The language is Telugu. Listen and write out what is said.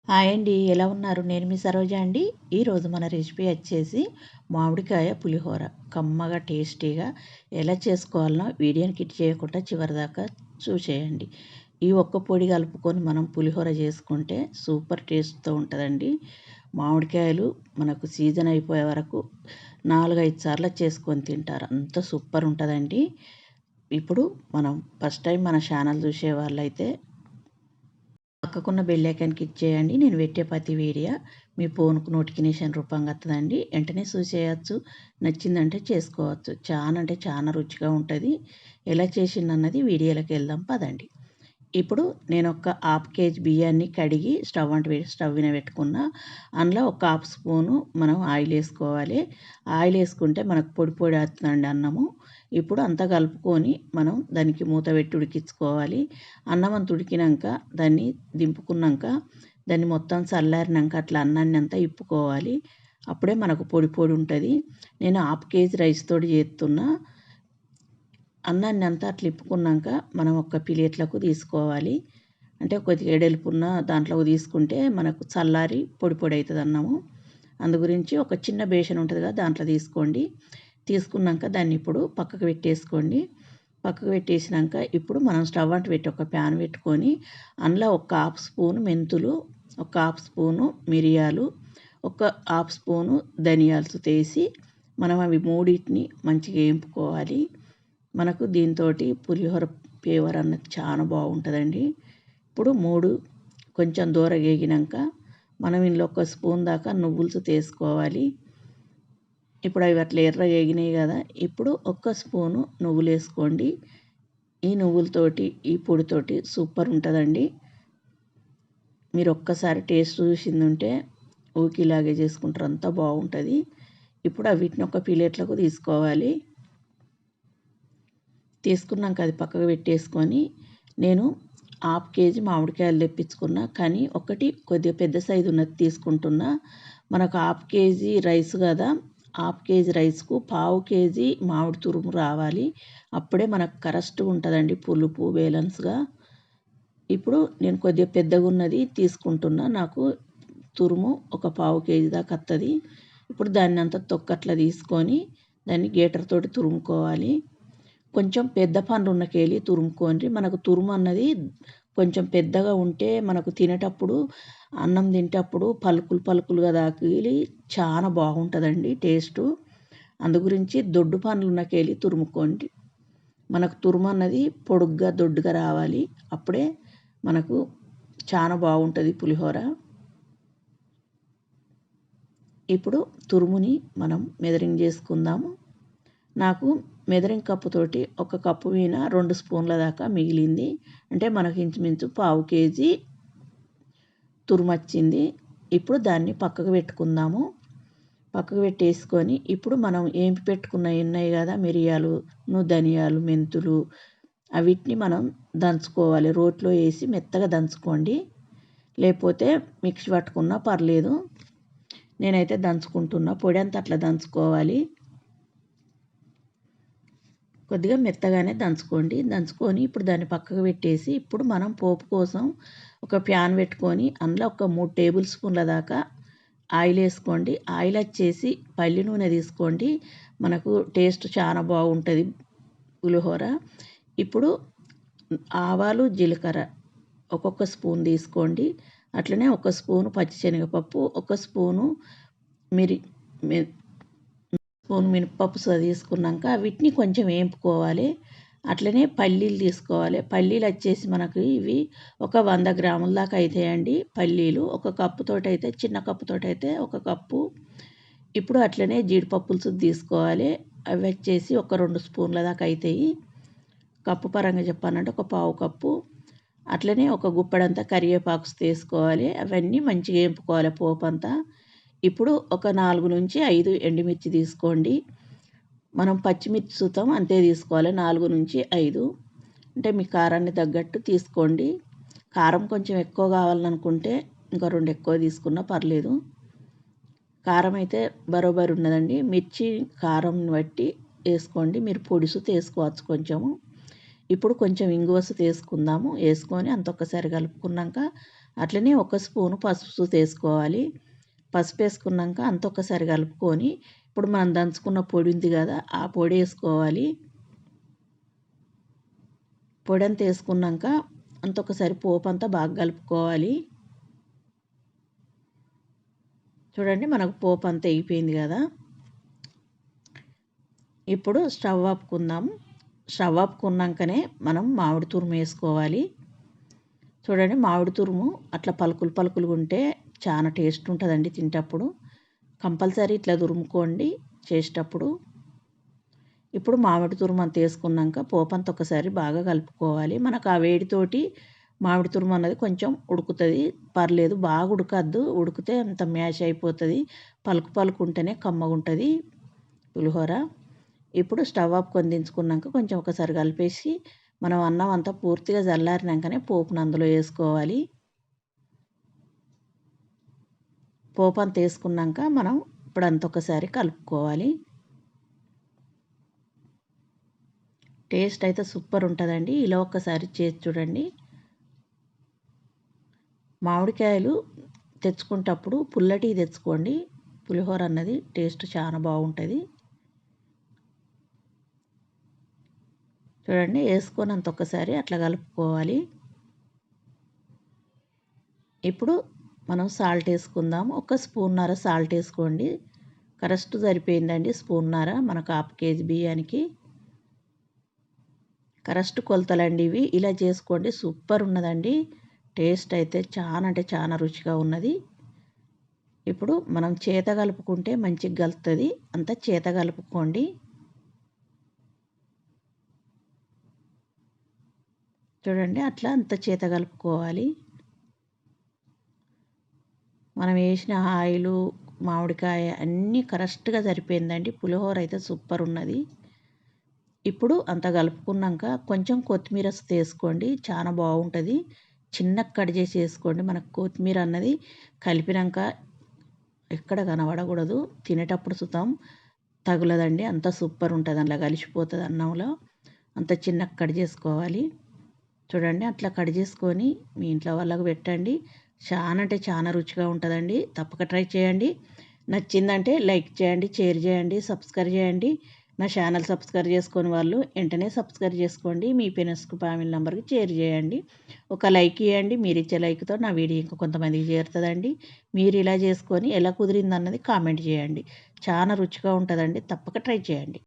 హాయ్ అండి. ఎలా ఉన్నారు? నేను మీ సరోజ అండి. ఈరోజు మన రెసిపీ వచ్చేసి మామిడికాయ పులిహోర. కమ్మగా, టేస్టీగా ఎలా చేసుకోవాలనో వీడియోని కిట్ చేయకుండా చివరిదాకా చూసేయండి. ఈ ఒక్క పొడి కలుపుకొని మనం పులిహోర చేసుకుంటే సూపర్ టేస్ట్‌తో ఉంటదండి. మామిడికాయలు మనకు సీజన్ అయిపోయే వరకు 4, 5 సార్లు చేసుకొని తింటారు. అంత సూపర్ ఉంటదండి. ఇప్పుడు మనం ఫస్ట్ టైం మన ఛానల్ చూసే వాళ్ళైతే పక్కకున్న బెల్ ఐకాన్ క్లిక్ చేయండి. నేను పెట్టే ప్రతి వీడియో మీ ఫోన్‌కు నోటిఫికేషన్ రూపంగా వత్తదండి. వెంటనే చూసేయచ్చు. నచ్చిందంటే చేసుకోవచ్చు. చాలా అంటే చాలా రుచిగా ఉంటది. ఎలా చేసిందన్నది వీడియోలోకి వెళ్దాం పదండి. ఇప్పుడు నేను ఒక హాఫ్ కేజీ బియ్యాన్ని కడిగి స్టవ్ మీద పెట్టుకున్న. అందులో ఒక హాఫ్ స్పూను మనం ఆయిల్ వేసుకోవాలి. ఆయిల్ వేసుకుంటే మనకు పొడి పొడి వస్తుందండి అన్నము. ఇప్పుడు అంతా కలుపుకొని మనం దానికి మూత పెట్టి ఉడికించుకోవాలి. అన్నం అంతా ఉడికినాక దాన్ని దింపుకున్నాక దాన్ని మొత్తం చల్లారినాక అట్లా అన్నాన్ని అంతా ఇప్పుకోవాలి. అప్పుడే మనకు పొడి పొడి ఉంటుంది. నేను హాఫ్ కేజీ రైస్ తోటి చేస్తున్నా. అన్నాన్ని అంతా అట్లా ఇప్పుకున్నాక మనం ఒక ప్లేట్లకు తీసుకోవాలి. అంటే కొద్దిగా ఎడల్పున్న దాంట్లోకి తీసుకుంటే మనకు చల్లారి పొడి పొడి అవుతుంది అన్నము. అందు గురించి ఒక చిన్న బేషన్ ఉంటుంది కదా, దాంట్లో తీసుకోండి. తీసుకున్నాక దాన్ని ఇప్పుడు పక్కకు పెట్టేసుకోండి. పక్కకు పెట్టేసినాక ఇప్పుడు మనం స్టవ్ అంటు పెట్టి ఒక ప్యాన్ పెట్టుకొని అందులో ఒక హాఫ్ స్పూను మెంతులు, ఒక హాఫ్ స్పూను మిరియాలు, ఒక హాఫ్ స్పూను ధనియాలు వేసి మనం అవి మూడింటిని మంచిగా వేపుకోవాలి. మనకు దీంతోటి పులిహోర ఫ్లేవర్ అన్నది చాలా బాగుంటుందండి. ఇప్పుడు 3 కొంచెం దూరగా వేగినాక మనం ఇందులో ఒక స్పూన్ దాకా నువ్వులు తీసుకోవాలి. ఇప్పుడు అవి అట్లా ఎర్రగా వేగినాయి కదా, ఇప్పుడు ఒక్క స్పూను నువ్వులు వేసుకోండి. ఈ నువ్వులతోటి ఈ పొడితోటి సూపర్ ఉంటుందండి. మీరు ఒక్కసారి టేస్ట్ చూసింది ఉంటే ఊకిలాగే చేసుకుంటారు, అంత బాగుంటుంది. ఇప్పుడు వీటిని ఒక ప్లేట్లకు తీసుకోవాలి. తీసుకున్నాక అది పక్కకు పెట్టేసుకొని నేను హాఫ్ కేజీ మామిడికాయలు తెప్పించుకున్నా. కానీ ఒకటి కొద్దిగా పెద్ద సైజు ఉన్నది తీసుకుంటున్నా. మనకు హాఫ్ కేజీ రైస్ కదా, హాఫ్ కేజీ రైస్కు పావు కేజీ మామిడి తురుము రావాలి. అప్పుడే మనకు కరెక్ట్గా ఉంటుందండి పులుపు బ్యాలెన్స్గా. ఇప్పుడు నేను కొద్దిగా పెద్దగా ఉన్నది తీసుకుంటున్నా. నాకు తురుము ఒక పావు కేజీ దాకా వస్తుంది. ఇప్పుడు దాన్ని అంతా తొక్కట్లా తీసుకొని దాన్ని గేటర్ తోటి తురుముకోవాలి. కొంచెం పెద్ద పండ్లు ఉన్న కేలి తురుముకోండి. మనకు తురుము అన్నది కొంచెం పెద్దగా ఉంటే మనకు తినేటప్పుడు అన్నం తినేటప్పుడు పలుకులు పలుకులుగా తాకిలి చాలా బాగుంటుందండి టేస్టు. అందు గురించి దొడ్డు పండ్లు ఉన్న కేలి తురుముకోండి. మనకు తురుము అన్నది పొడుగ్గా దొడ్డుగా రావాలి. అప్పుడే మనకు చాలా బాగుంటుంది పులిహోర. ఇప్పుడు తురుముని మనం మెదరింగ్ చేసుకుందాము. నాకు మెదరింగ్ కప్పుతోటి ఒక కప్పు మీద 2 స్పూన్ల దాకా మిగిలింది. అంటే మనకు ఇంచుమించు పావు కేజీ తురుము వచ్చింది. ఇప్పుడు దాన్ని పక్కకు పెట్టుకుందాము. పక్కకు పెట్టేసుకొని ఇప్పుడు మనం ఏంపి పెట్టుకున్నవి ఉన్నాయి కదా, మిరియాలు, ధనియాలు, మెంతులు, వీటిని మనం దంచుకోవాలి. రోట్లో వేసి మెత్తగా దంచుకోండి. లేకపోతే మిక్సీ పట్టుకున్నా పర్లేదు. నేనైతే దంచుకుంటున్నా. పొడి అంతా అట్లా దంచుకోవాలి. కొద్దిగా మెత్తగానే దంచుకొని ఇప్పుడు దాన్ని పక్కకు పెట్టేసి ఇప్పుడు మనం పోపు కోసం ఒక ప్యాన్ పెట్టుకొని అందులో ఒక 3 టేబుల్ స్పూన్ల దాకా ఆయిల్ వేసుకోండి. ఆయిల్ వచ్చేసి పల్లి నూనె తీసుకోండి. మనకు టేస్ట్ చాలా బాగుంటుంది పులిహోర. ఇప్పుడు ఆవాలు, జీలకర్ర ఒక్కొక్క స్పూన్ తీసుకోండి. అట్లనే ఒక స్పూను పచ్చిశనగపప్పు, ఒక స్పూను స్పూన్ మినపప్పు తీసుకున్నాక వీటిని కొంచెం వేపుకోవాలి. అట్లనే పల్లీలు తీసుకోవాలి. పల్లీలు వచ్చేసి మనకు ఇవి ఒక 100 గ్రాముల దాకా అవుతాయండి పల్లీలు. ఒక కప్పుతోటి అయితే, చిన్న కప్పుతోటి అయితే ఒక కప్పు. ఇప్పుడు అట్లనే జీడిపప్పులు తీసుకోవాలి. అవి వచ్చేసి ఒక 2 స్పూన్ల దాకా అవుతాయి. కప్పు పరంగా చెప్పానంటే ఒక పావు కప్పు. అట్లనే ఒక గుప్పెడంతా కరివేపాకు తీసుకోవాలి. అవన్నీ మంచిగా వేపుకోవాలి పోపు అంతా. ఇప్పుడు ఒక 4 నుంచి 5 ఎండుమిర్చి తీసుకోండి. మనం పచ్చిమిర్చి చూద్దాం అంతే తీసుకోవాలి. 4 నుంచి 5 అంటే మీ కారాన్ని తగ్గట్టు తీసుకోండి. కారం కొంచెం ఎక్కువ కావాలనుకుంటే ఇంకా 2 ఎక్కువ తీసుకున్నా పర్లేదు. కారం అయితే బరోబరు ఉన్నదండి. మిర్చి కారం బట్టి వేసుకోండి. మీరు పొడుసు వేసుకోవచ్చు కొంచెము. ఇప్పుడు కొంచెం ఇంగువసు వేసుకుందాము. వేసుకొని అంత ఒక్కసారి కలుపుకున్నాక అట్లనే ఒక స్పూను పసుపు వేసుకోవాలి. పసుపు వేసుకున్నాక అంత ఒకసారి కలుపుకొని ఇప్పుడు మనం దంచుకున్న పొడి ఉంది కదా, ఆ పొడి వేసుకోవాలి. పొడి అంతా వేసుకున్నాక అంత ఒకసారి పోపు అంతా బాగా కలుపుకోవాలి. చూడండి మనకు పోపు అంతా అయిపోయింది కదా. ఇప్పుడు స్టవ్ ఆపుకుందాం. స్టవ్ ఆపుకున్నాకనే మనం మామిడి తురుము వేసుకోవాలి. చూడండి మామిడి తురుము అట్లా పలుకులు పలుకులుగా ఉంటే చాలా టేస్ట్ ఉంటుందండి తింటప్పుడు. కంపల్సరీ ఇట్లా తురుముకోండి చేసేటప్పుడు. ఇప్పుడు మామిడి తురుము అంత వేసుకున్నాక పోపు అంతా ఒకసారి బాగా కలుపుకోవాలి. మనకు ఆ వేడితోటి మామిడి తురుము అన్నది కొంచెం ఉడుకుతుంది, పర్లేదు, బాగా ఉడకద్దు. ఉడికితే అంత మ్యాష్ అయిపోతుంది. పలుకు పలుకు ఉంటేనే కమ్మగా ఉంటుంది పులిహోర. ఇప్పుడు స్టవ్ ఆపుకొని దించుకున్నాక కొంచెం ఒకసారి కలిపేసి మనం అన్నం అంతా పూర్తిగా చల్లారినాకనే పోపును అందులో వేసుకోవాలి. పోపు అంతా వేసుకున్నాక మనం ఇప్పుడు అంత ఒకసారి కలుపుకోవాలి. టేస్ట్ అయితే సూపర్ ఉంటుందండి. ఇలా ఒక్కసారి చేసి చూడండి. మామిడికాయలు తెచ్చుకునేటప్పుడు పుల్లటివి తెచ్చుకోండి. పులిహోర అన్నది టేస్ట్ చాలా బాగుంటుంది. చూడండి వేసుకొని అంత ఒక్కసారి అట్లా కలుపుకోవాలి. ఇప్పుడు మనం సాల్ట్ వేసుకుందాం. ఒక స్పూన్నర సాల్ట్ వేసుకోండి. కరెక్ట్ సరిపోయిందండి స్పూన్నర మనకు 1/2 కేజీ బియ్యానికి. కరెక్ట్ కొలతలండి ఇవి. ఇలా చేసుకోండి, సూపర్ ఉన్నదండి. టేస్ట్ అయితే చాలా అంటే చాలా రుచిగా ఉన్నది. ఇప్పుడు మనం చేత కలుపుకుంటే మంచిగా కలుస్తుంది. అంతా చేత కలుపుకోండి. చూడండి అట్లా అంత చేత కలుపుకోవాలి. మనం వేసిన ఆయిలు మామిడికాయ అన్నీ కరెక్ట్గా సరిపోయిందండి. పులిహోర అయితే సూపర్ ఉన్నది. ఇప్పుడు అంత కలుపుకున్నాక కొంచెం కొత్తిమీర వేసుకోండి, చాలా బాగుంటుంది. చిన్నగా కట్ చేసి వేసుకోండి. మనకు కొత్తిమీర అన్నది కలిపినాక ఎక్కడ కనబడకూడదు. తినేటప్పుడు సుతం తగులదండి. అంత సూపర్ ఉంటుంది, అందులో కలిసిపోతుంది అన్నంలో. అంత చిన్నగా కట్ చేసుకోవాలి. చూడండి అట్లా కట్ చేసుకొని మీ ఇంట్లో వాళ్ళకు పెట్టండి. చాలా అంటే చాలా రుచిగా ఉంటుందండి. తప్పక ట్రై చేయండి. నచ్చిందంటే లైక్ చేయండి, షేర్ చేయండి, సబ్స్క్రైబ్ చేయండి. నా ఛానల్ సబ్స్క్రైబ్ చేసుకొని వాళ్ళు వెంటనే సబ్స్క్రైబ్ చేసుకోండి. మీ ఫ్రెండ్స్కి ఫ్యామిలీ నెంబర్కి షేర్ చేయండి. ఒక లైక్ ఇవ్వండి. మీరు ఇచ్చే లైక్తో నా వీడియో ఇంకా కొంతమందికి చేరుతుందండి. మీరు ఇలా చేసుకొని ఎలా కుదిరింది అన్నది కామెంట్ చేయండి. చాలా రుచిగా ఉంటుందండి. తప్పక ట్రై చేయండి.